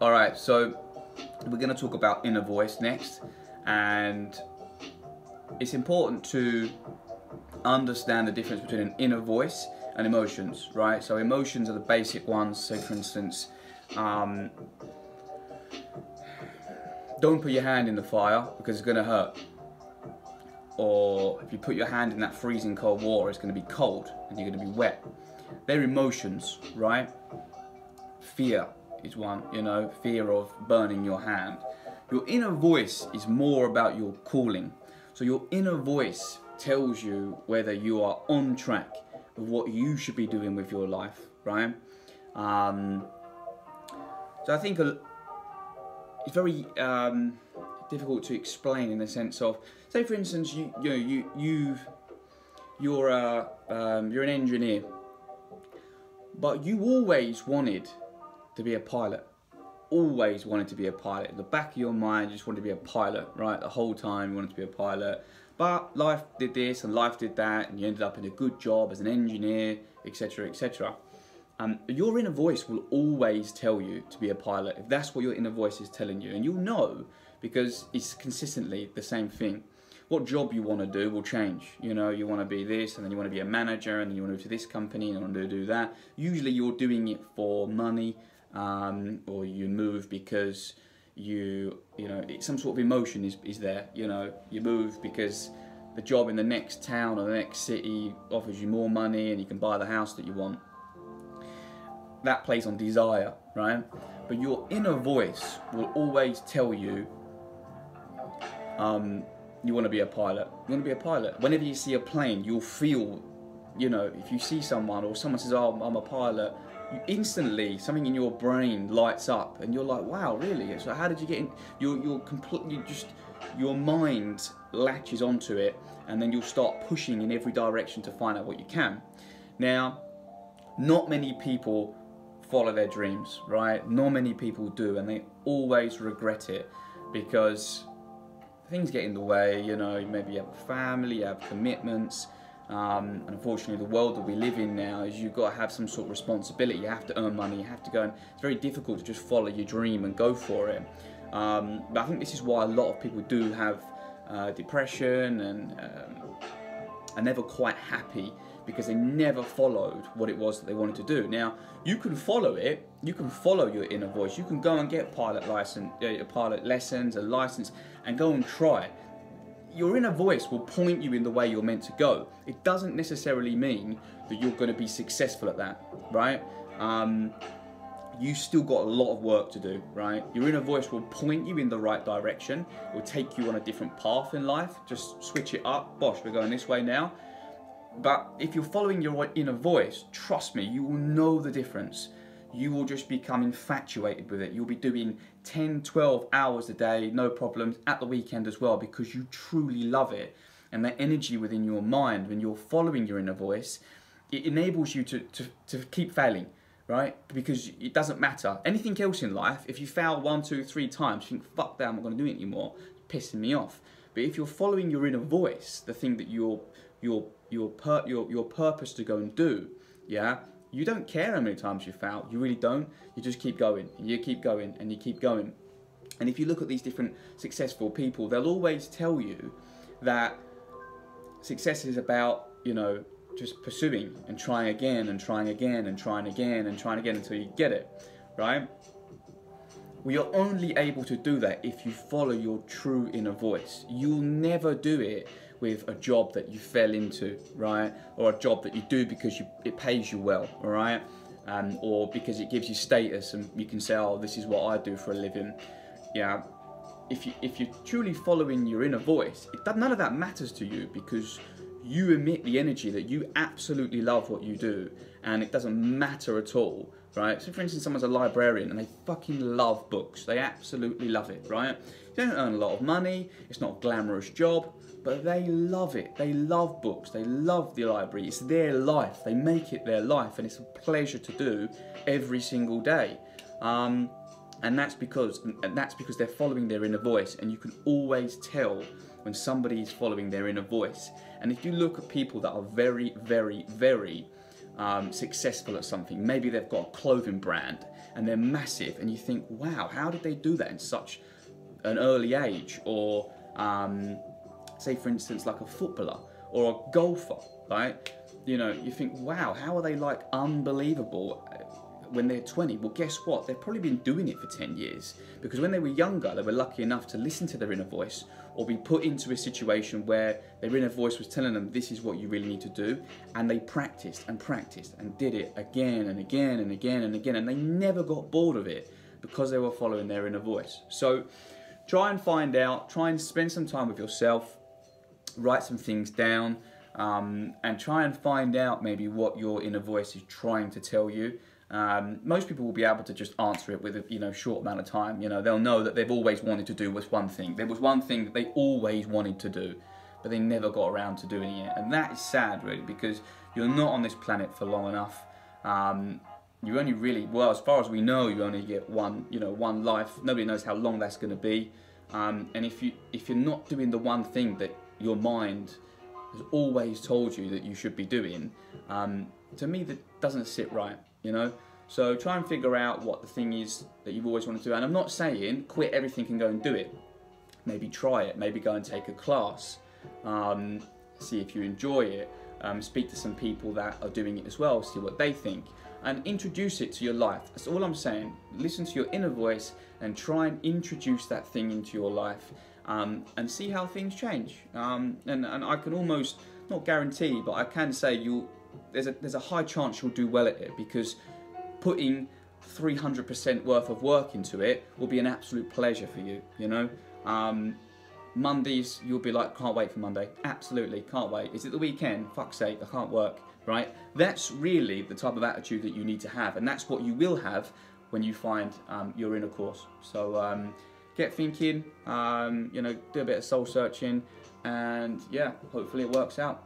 Alright, so we're going to talk about inner voice next, and it's important to understand the difference between an inner voice and emotions, right? So emotions are the basic ones. Say for instance, don't put your hand in the fire because it's going to hurt. Or if you put your hand in that freezing cold water, it's going to be cold and you're going to be wet. They're emotions, right? Fear is one, fear of burning your hand. Your inner voice is more about your calling. So your inner voice tells you whether you are on track with what you should be doing with your life, right? So I think it's very difficult to explain in the sense of, say for instance, you're an engineer, but you always wanted to be a pilot. Always wanted to be a pilot. In the back of your mind, you just wanted to be a pilot, right? The whole time you wanted to be a pilot. But life did this and life did that, and you ended up in a good job as an engineer, etc., etc. Your inner voice will always tell you to be a pilot, if that's what your inner voice is telling you. And you'll know because it's consistently the same thing. What job you want to do will change. You want to be this, and then you want to be a manager, and then you want to move to this company, and you want to do that. Usually you're doing it for money, or you move because some sort of emotion is there. You move because the job in the next town or the next city offers you more money and you can buy the house that you want. That plays on desire, right? But your inner voice will always tell you you want to be a pilot. You want to be a pilot. Whenever you see a plane, you'll feel, if you see someone or someone says, "Oh, I'm a pilot," instantly something in your brain lights up and you're like, wow, really? So how did you get in? You're completely your mind latches onto it, and then you'll start pushing in every direction to find out what you can. Now, not many people follow their dreams, right? Not many people do, and they always regret it because things get in the way. Maybe you have a family, you have commitments. And unfortunately, the world that we live in now is you've got to have some sort of responsibility. You have to earn money, you have to go, and it's very difficult to just follow your dream and go for it. But I think this is why a lot of people do have depression and are never quite happy because they never followed what it was that they wanted to do. Now, you can follow it, you can follow your inner voice, you can go and get pilot lessons, a license, and go and try. Your inner voice will point you in the way you're meant to go. It doesn't necessarily mean that you're going to be successful at that, right? You still got a lot of work to do, right? Your inner voice will point you in the right direction. It will take you on a different path in life. Just switch it up. Bosh, we're going this way now. But if you're following your inner voice, trust me, you will know the difference. You will just become infatuated with it. You'll be doing 10, 12 hours a day, no problems, at the weekend as well, because you truly love it. And that energy within your mind, when you're following your inner voice, it enables you to keep failing, right? Because it doesn't matter. Anything else in life, if you fail 1, 2, 3 times, you think, fuck that, I'm not going to do it anymore. It's pissing me off. But if you're following your inner voice, the thing that your purpose to go and do, yeah, you don't care how many times you fail. You really don't. You just keep going, and you keep going, and you keep going. And if you look at these different successful people, they'll always tell you that success is about, just pursuing and trying again and trying again and trying again and trying again until you get it, right? We are only able to do that if you follow your true inner voice. You'll never do it with a job that you fell into, right? Or a job that you do because it pays you well, all right? Or because it gives you status and you can say, oh, this is what I do for a living. Yeah. If you're truly following your inner voice, none of that matters to you because you emit the energy that you absolutely love what you do, and it doesn't matter at all, right? So for instance, someone's a librarian and they fucking love books. They absolutely love it, right? They don't earn a lot of money, it's not a glamorous job, but they love it. They love books, they love the library, it's their life, they make it their life, and it's a pleasure to do every single day. And that's because they're following their inner voice, and you can always tell when somebody is following their inner voice. And if you look at people that are very, very, very successful at something. Maybe they've got a clothing brand and they're massive, and you think, wow, how did they do that in such an early age? Or say, for instance, like a footballer or a golfer, right? You know, you think, wow, how are they like unbelievable when they're 20? Well, guess what? They've probably been doing it for 10 years, because when they were younger, they were lucky enough to listen to their inner voice, or be put into a situation where their inner voice was telling them, this is what you really need to do. And they practiced and practiced and did it again and again and again and again. And they never got bored of it because they were following their inner voice. So try and find out, try and spend some time with yourself, write some things down, and try and find out maybe what your inner voice is trying to tell you. Most people will be able to just answer it with a short amount of time. They'll know that they've always wanted to do was one thing. There was one thing that they always wanted to do, but they never got around to doing it. And that is sad, really, because you're not on this planet for long enough. You only really, well, as far as we know, you only get one life. Nobody knows how long that's going to be. And if you're not doing the one thing that your mind has always told you that you should be doing, to me that doesn't sit right. So try and figure out what the thing is that you've always wanted to do. And I'm not saying quit everything and go and do it. Maybe try it, maybe go and take a class, see if you enjoy it, speak to some people that are doing it as well, see what they think, and introduce it to your life. That's all I'm saying. Listen to your inner voice and try and introduce that thing into your life, and see how things change. And I can almost, not guarantee, but I can say there's a high chance you'll do well at it, because putting 300% worth of work into it will be an absolute pleasure for you. Mondays, you'll be like, can't wait for Monday. Absolutely, can't wait. Is it the weekend? Fuck's sake, I can't work, right? That's really the type of attitude that you need to have, and that's what you will have when you find your inner course. So get thinking, do a bit of soul searching, and yeah, hopefully it works out.